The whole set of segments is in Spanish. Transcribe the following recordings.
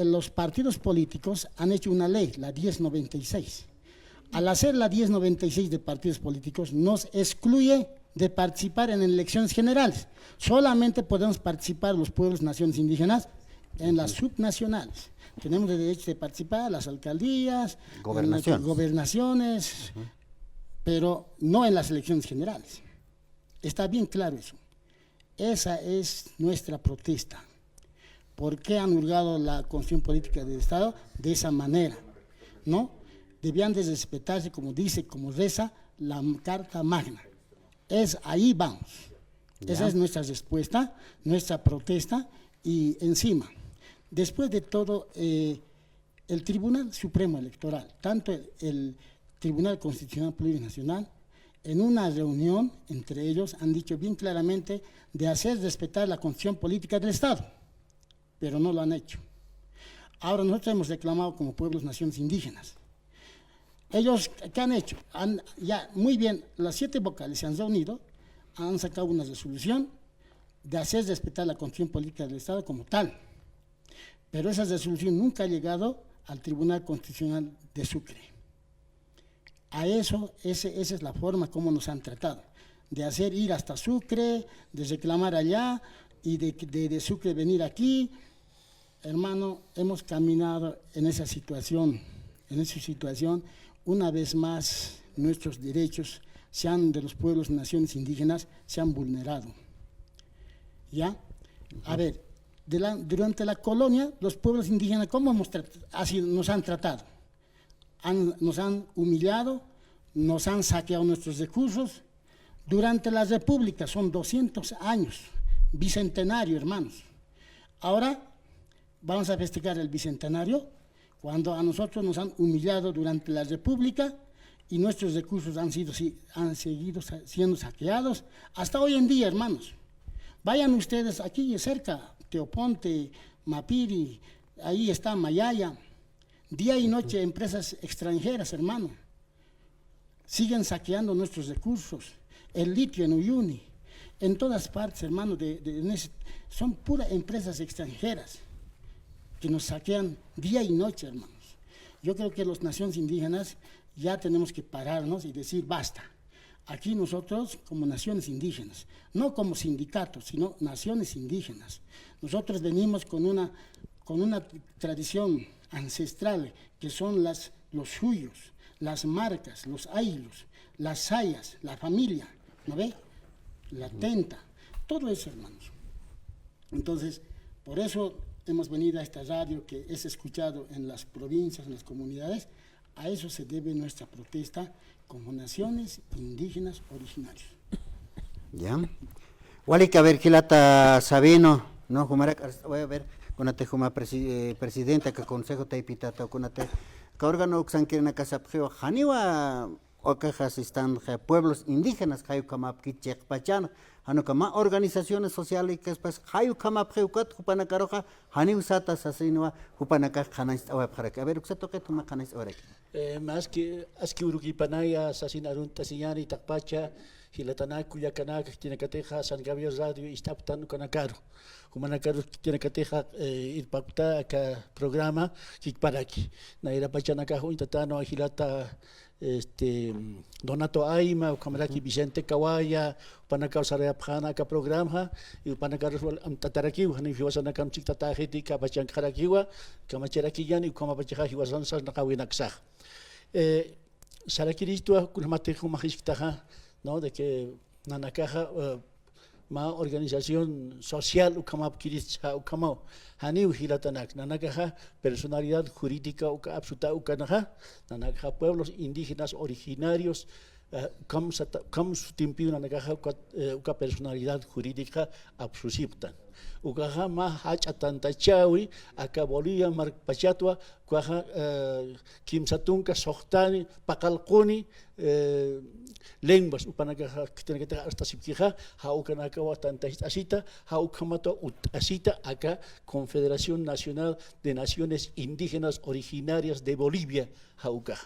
Los partidos políticos han hecho una ley, la 1096. Al hacer la 1096 de partidos políticos, nos excluye de participar en elecciones generales. Solamente podemos participar los pueblos, naciones indígenas en las subnacionales. Tenemos el derecho de participar en las alcaldías, gobernaciones, en las gobernaciones, pero no en las elecciones generales. Está bien claro eso. Esa es nuestra protesta. ¿Por qué han hurgado la Constitución Política del Estado de esa manera? ¿No? Debían de respetarse, como dice, como reza la Carta Magna. Ahí vamos. Ya. Esa es nuestra respuesta, nuestra protesta. Y encima, después de todo, el Tribunal Supremo Electoral, tanto el Tribunal Constitucional Plurinacional, en una reunión entre ellos han dicho bien claramente de hacer respetar la Constitución Política del Estado, pero no lo han hecho. Ahora nosotros hemos reclamado como pueblos, naciones indígenas. Ellos, ¿qué han hecho? Ya, muy bien, las 7 vocales se han reunido, han sacado una resolución de hacer respetar la Constitución Política del Estado como tal, pero esa resolución nunca ha llegado al Tribunal Constitucional de Sucre. A eso, esa es la forma como nos han tratado, de hacer ir hasta Sucre, de reclamar allá y de Sucre venir aquí. Hermano, hemos caminado en esa situación, una vez más nuestros derechos de los pueblos y naciones indígenas se han vulnerado. ¿Ya? A ver, durante la colonia, los pueblos indígenas, ¿cómo nos han tratado? Nos han humillado, nos han saqueado nuestros recursos. Durante la República, son 200 años, bicentenario, hermanos. Ahora vamos a festejar el bicentenario, cuando a nosotros nos han humillado durante la República y nuestros recursos han seguido siendo saqueados hasta hoy en día, hermanos. Vayan ustedes aquí cerca, Teoponte, Mapiri, ahí está Mayaya, día y noche empresas extranjeras, hermano, siguen saqueando nuestros recursos, el litio en Uyuni, en todas partes, hermano, son puras empresas extranjeras que nos saquean día y noche, hermanos. Yo creo que las naciones indígenas ya tenemos que pararnos y decir basta. Aquí nosotros, como naciones indígenas, no como sindicatos, sino naciones indígenas, nosotros venimos con una tradición ancestral, que son los suyos, las marcas, los ayllus, las sayas, la familia, ¿no ve? La tenta, todo eso, hermanos. Entonces, por eso hemos venido a esta radio que es escuchado en las provincias, en las comunidades. A eso se debe nuestra protesta como naciones indígenas originarios. Ya. Walik, a ver, Gilata Sabino, no, voy a ver, conate Juma presidenta, que consejo te pitata, conate, que órgano que quieren a casa prio, Janiwa, o que están pueblos indígenas, Hayu Kamap Kichek Pachana, Hanukama, organizaciones sociales que es Hayu Kamap Heukat, Hupanacaroja, Haniu Sata Sasinua, Hupanaka, Hanais Awapharek. A ver, ¿usted que toma Hanais Orek? Más que Uruquipanaya, Sasinarun, Tasiñani, Takpacha, Hilatana, Cuyacana, tiene Cateja, San Gabriel Radio, Istaptan, Conacaro. Humanacaro tiene Cateja, Irpapta, programa, Kikparaki. Naira Pachanaka, Intatano, Hilata. Donato Aima, Kamaraki Vicente Kawaya, Panakau Sarayapana, programa, y Panakar Tataraki, Hanifiwasanakam Chitaheti, Kabachan Karakiwa, Kamacherakiyan, y Kamapachahi was on Nakawinaxa. Sarakiritua, Kurmatejo Majistaka, ¿no? De que Nanakaja, ma organización social, Ukamap Kiritsa, Ukamo, Haniu Hilatanak, Nanakaja, personalidad jurídica, Uka Absuta, Ukanaja, Nanakaja, pueblos indígenas originarios, Kam Sutimpi, Nanakaja, Uka personalidad jurídica, Absusiptan. Ukaja ma hachatanta chawi, Akabolia, Mark Pachatua, Kwaja, Kim Satunka, Sohtani, Pakalkuni, lenguas upanaka tiene que hasta sipkija haukanaka tanta asita haukamato asita acá Confederación Nacional de Naciones Indígenas Originarias de Bolivia hauka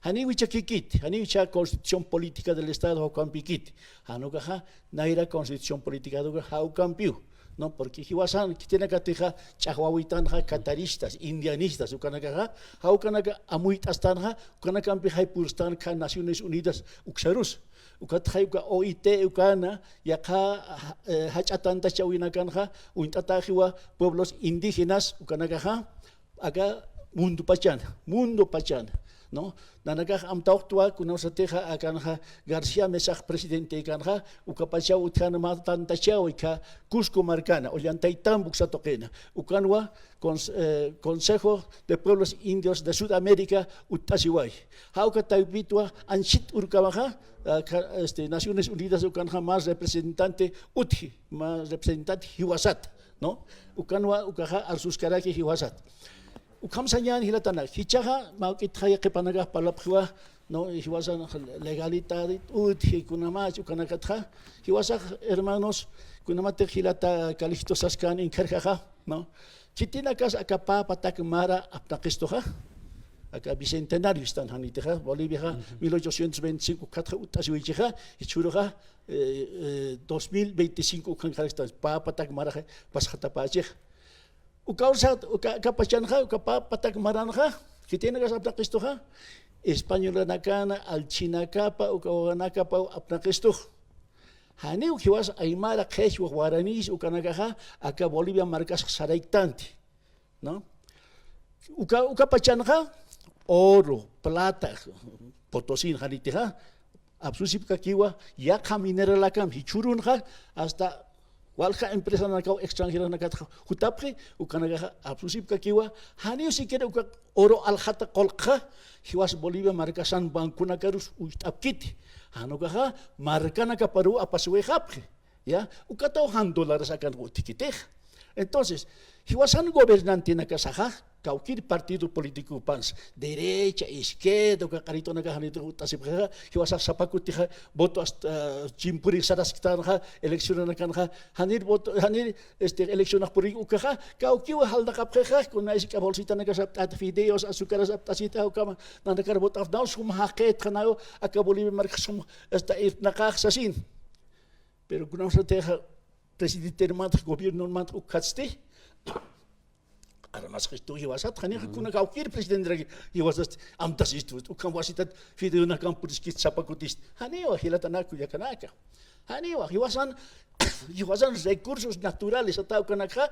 haniwicha kikit haniwicha Constitución Política del Estado haukampikit hanukaja naira Constitución Política de haukampiu ¿no? Porque hiwasan tiene que teja chahuahuitanja cataristas, indianistas, ukanaka, haukanaka amuitastan, ukanaka ampihai purstan ka Naciones Unidas uksarus, ukatjaiuka OIT ukana, yaka hachatanta chawinakanja, uintatajiwa pueblos indígenas, ukanaka, acá mundo pachana, ¿no? Nanaka amtautua kunasateja akanja García Mesa presidente kanja ukapachau utkana matantachau ika Cusco Marcana Ollantaytambu xatoqena ukanwa Consejo de Pueblos Indios de Sudamérica utasiway hauka taipitua anchit urkabaja Naciones Unidas ukanja más representante hiwasat, ¿no? Ukanwa ukaja arsuskaraki hiwasat ukamsanyan hilatana hichaha maukithaya kepanaga palapkhwa no hiwasa legalidad kunamach ukanakatha hiwasa hermanos kunamate hilata kalistos askan inkarjaha no chitinakas akapa patakmara apnaqistoha aka bicentenario están haniteja Bolivia 1825 katha utasiwicheja ichuroja 2025 kankaristas patakmara pashatapachej ukausat ukapachanja ukapatak maranja que tiene que sapta qistoja española nakana al chinakapa ukawanakapa apnaqisto hani ukiwas aymara qesh guaranis ukanakaja aka Bolivia marcas saraitanti, ¿no? Ukapachanja oro plata Potosí haniteja absusipka kiwa ya mineral akam hichurunja hasta walja empresa nakau extranjera nakatja jutapri ukanaga absusipka kiwa hani siquiera oro aljata kolqa hiwas Bolivia marcasan bankuna karus uitapkiti hanogaha marcana kaparu apasue japri ya ukatau $100 akan utikitej. Entonces hiwasan gobernante nakasaja kaukir partido político pans derecha izquierda kakarito nakahanito utasipja hiwasak sapakutija voto hasta chimpuri saraskitanja elección nakanja hanir voto hanir elecciones por ukaja kaukiwa haldakapja con isika bolsita nakasaptat videos azúcares aptasita ukama nanakar voto afdaus sum haqet kanayo akabolime marksum esta nakaksasin pero kunausa teja presidente mat gobierno mat ukatste armas Cristo hiwasat khani kuna kaukir presidente hiwasat amtas istu ukam wasitat video na kampudiskit sapakutist hani wa hilatanaku yakanaka hani wa hiwasan recursos naturales atau kanaka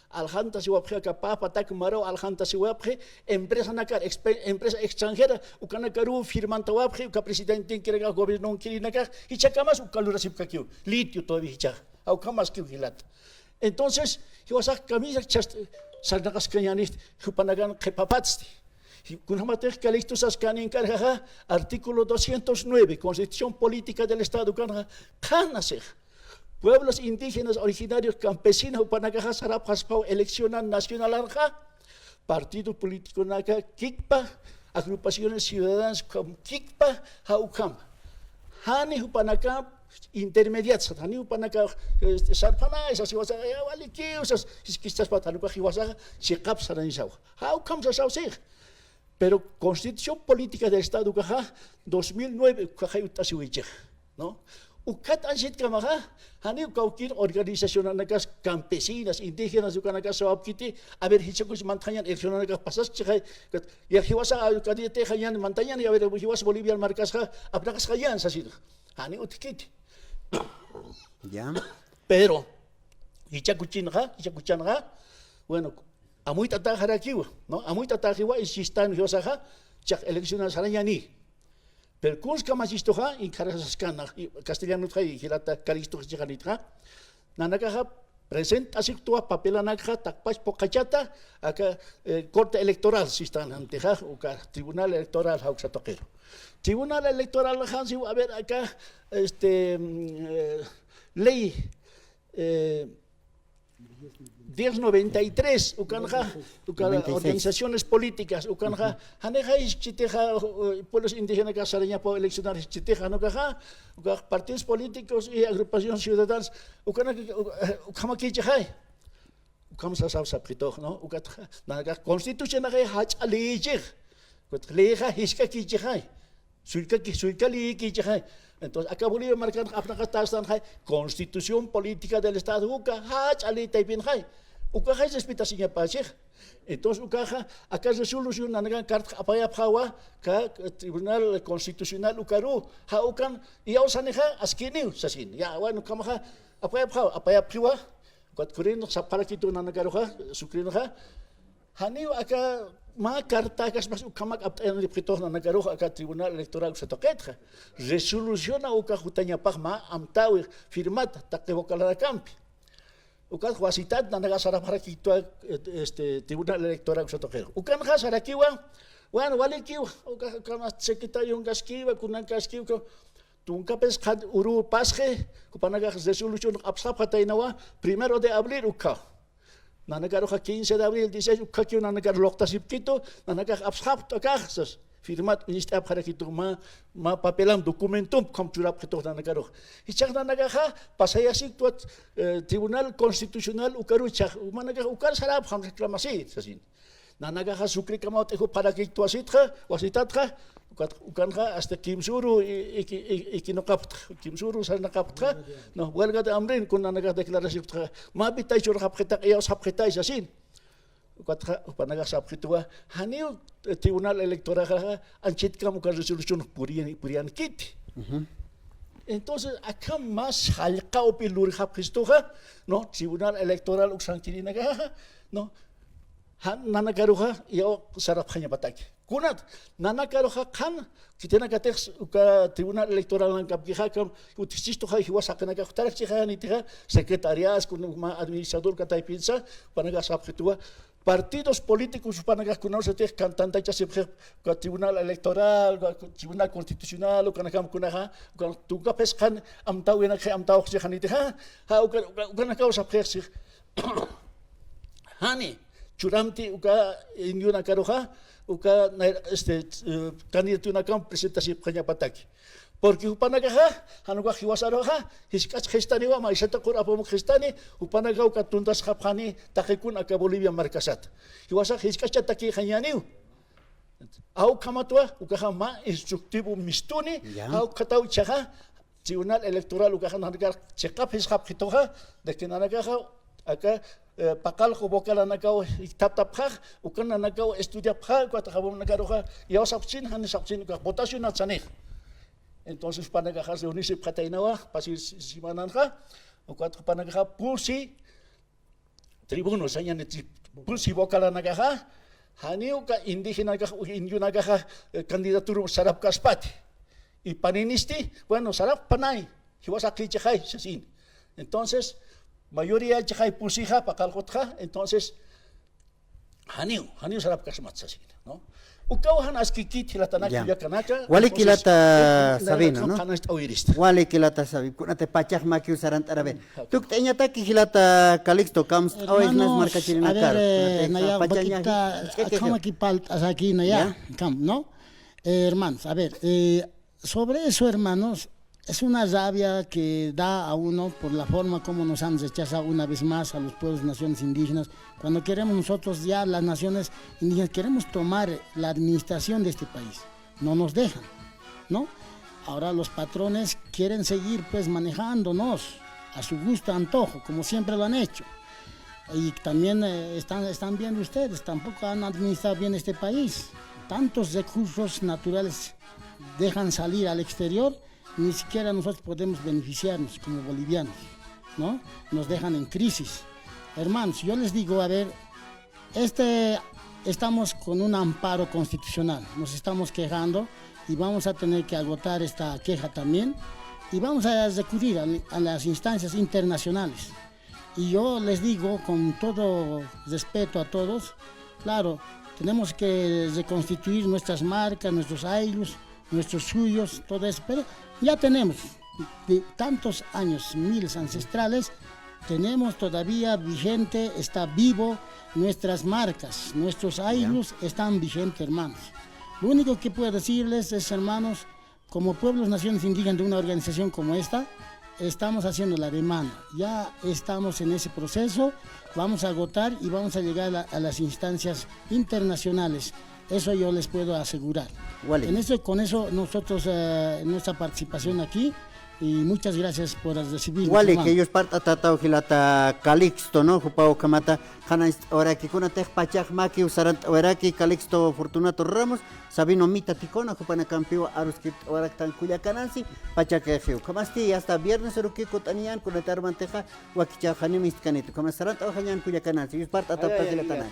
alhanta siwaphe kapapa tak maro alhanta siwaphe empresa nakar empresa extranjera ukanakaru firmanta waphe ka presidente kirega gobierno kirinaka hichakamas ukalura sipkakiu litio todavía hicha au kamas kiuhilat. Entonces hiwasak kamisa chast sarnagas kanyanist hupanagan kepapatsti kunamatek kalistos askanin karjaja artículo 209 Constitución Política del Estado kanasej pueblos indígenas originarios campesinos upanagaja saraphaspau eleccionan nacional arja partido político naka kikpa agrupaciones ciudadanas kikpa haukam hani upanaka intermediat satani upanaka sarpana esas was wali kiusas isquistas patanuka hiwasa siqap saranisaw how comes as ausig pero Constitución Política del Estado kaja 2009 kaja utasiwiche, ¿no? Ukat ansit kamaha hani kaukir organización anakas campesinas indígenas ukanakas sawapkiti a ver hichakus mantañan elección anakas pasas chai ya hiwasa kadite hayan mantañan ya ver hiwas Bolivia marcas ha apnakas hayan sasid hani utkiti ya pero hichakuchanha bueno amuy tataharakiwa, no amuy tatahiwa insistan hiwasaha chak elecciones harayani pero kuns kamasistoja in karasaskana castellano trai hilata kalisto jiganitra nanakaha present asiktua papelanakha takpas pokachata aka corte electoral sistan anteja uka tribunal electoral hauksatoqero tribunal electoral hansi a ver acá ley 1093 ukanja organizaciones políticas ukanja haneja ischiteja pueblos indígenas que saraña po eleccionar ischiteja no kaja partidos políticos y agrupaciones ciudadanas ukana ukama kichai ukam sa saprito no ukata naga constitución naga hach alije kot leja hiska kichai Suicali Kichai. Entonces, acá Bolivia marca Constitución Política del Estado, Uca, Hach, Ali, Taipin, Hai. Uca, Hai, Espita, Siña Pachej. Entonces, Ucaja, acá resolución, Nanagan, Carta, Apaya, Pawa, Tribunal Constitucional, Ucaru, Haucan, y Ausaneja, Askiniu, Sasin. Ya, bueno, Kamaja, Apaya, Pawa, Apaya, Piwa, Quatcurin, Saparakitu, Nanagaruja, Sucrinoja, Haniu, acá. Ma carta kas mas ukamak aptayan lipitor na nagaruha ka Tribunal Electoral sa toketra. Resolución na uka hutanya ma amtawi firmat takevokala na kampi. Uka huasitat na nagasarap harakito Tribunal Electoral sa toketra. Ukan ha sarakiwa, wan walikiwa, uka kama sekretary yung gaskiwa, kunang gaskiwa ko tungkapes kad uru pasche, kupanaga resolution apsap hatay nawa, 1 de abril uka. Nanagaro 15 de abril, 16, ukakyo nanagaro lokta sipkito, nanagaro abschap tokachsas. Firmat minister abharakito ma papelam dokumentum komturap kito nanagaro. Hichak nanagaha pasayasik tuat Tribunal Constitucional ukaru chak, managaro ukar sarap ham reklamasi sasin. Nanagaha sukri kamau tehu parakito asitra, wasitatra, ukanha hasta kimsuru ikinokaptra, kimsuru sa nakaptra, no, huelga de amrin kun nanaga deklarasi tra, mabitay sur hapkita ayaw hapkita sasin. Upanaga sapkitua, haniu Tribunal Electoral anchit kam ukan resolution purian kit. Entonces acá más halka o pilur hapkistuha, no, Tribunal Electoral uksan kirinaga, no, nanagaruha iyo sarap kanya bataki. Kunat nanagaruha kan kita nagatex uka Tribunal Electoral ng kapkiha kam utisisto ha hiwas akan nagakutarak siya ni tira sekretarias kun ma administrador katay pinsa panagasap kitua partidos políticos panagakunaw sa teh kantanta cha sipre ka Tribunal Electoral ka Tribunal Constitucional o kanakam kunaha kan tuga peskan amtaw ina kay amtaw siya ni tira ha uka nakaw sa presi hani Churamti uka inyo na karuha, uka kandidato na kang presentasi kanya pataki. Porque upanaga hanuga hiwasaro ha, hiskas khistani wa ma isata kur apo mo khistani, upanaga uka tuntas khapani takikun aka Bolivia markasat. Hiwasa hiskas taki khanyaniu. Au kamatwa uka ma instruktibo mistuni, au katau chaha Tribunal Electoral uka hanagar chekap hiskap khitoha, de kinanaga aka pakal ko bokala nagaw tap-tap ukan na nagaw estudia pa ko takabom nagaroha yaw sapsin han sapsin ka votación at sanih. Entonces panagajas de unisip katainawa pasi simanan ka o kwat panagaha pulsi tribuno sanya ni pulsi bokala nagaha haniu ka indígena ka indio nagaha kandidatur sarap kaspat y paninisti bueno sarap panay hiwas akli chakay sasin. Entonces mayoría chakay pusija pakalkotja, entonces haniu sarap kasmatsasina, ¿no? Ukawahan askikit hilatanaki ya kanaka. Wali kilata sabino, ¿no? Kanas Wali kilata sabi. Kunate pachak maki usaran tarabe. Tuk teña taki hilata Calixto Camps awes nas marca chilina car. Naya bakita como aquí paltas aquí naya camp, ¿no? Hermanos, a ver, sobre eso, hermanos, es una rabia que da a uno por la forma como nos han rechazado una vez más a los pueblos, naciones indígenas. Cuando queremos nosotros ya las naciones indígenas, queremos tomar la administración de este país. No nos dejan, ¿no? Ahora los patrones quieren seguir pues manejándonos a su gusto, antojo, como siempre lo han hecho. Y también están viendo ustedes, tampoco han administrado bien este país. Tantos recursos naturales dejan salir al exterior, ni siquiera nosotros podemos beneficiarnos como bolivianos, ¿no? Nos dejan en crisis. Hermanos, yo les digo, a ver, estamos con un amparo constitucional, nos estamos quejando y vamos a tener que agotar esta queja también y vamos a recurrir a las instancias internacionales. Y yo les digo, con todo respeto a todos, claro, tenemos que reconstituir nuestras marcas, nuestros aylus, nuestros suyos, todo eso, pero ya tenemos de tantos años, miles ancestrales, tenemos todavía vigente, está vivo nuestras marcas, nuestros aylus están vigentes, hermanos. Lo único que puedo decirles es, hermanos, como pueblos, naciones indígenas de una organización como esta, estamos haciendo la demanda, ya estamos en ese proceso, vamos a agotar y vamos a llegar a las instancias internacionales. Eso yo les puedo asegurar. Wally. Con eso nosotros, nuestra participación aquí, y muchas gracias por recibirnos. Wally, hermano. que ellos parta tatao gilata Calixto, ¿no? Jupao Kamata, Hana, ahora que con Atej Pachak Maki, Usarant, ahora que Calixto Fortunato Ramos, Sabino Mita Ticona, Jupana Campio, Aruskip, ahora que tan Cuyacanansi, Pachak Ejiu. Kamasti, hasta viernes, Ruki Kotanian, con el Tarmanteja, Wakicha Hanemis Canito, Kamasarant, Ojayan Cuyacanansi, ellos parta tatao gilatana.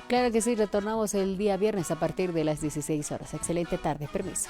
Claro que sí, retornamos el día viernes a partir de las 16 horas. Excelente tarde, permiso.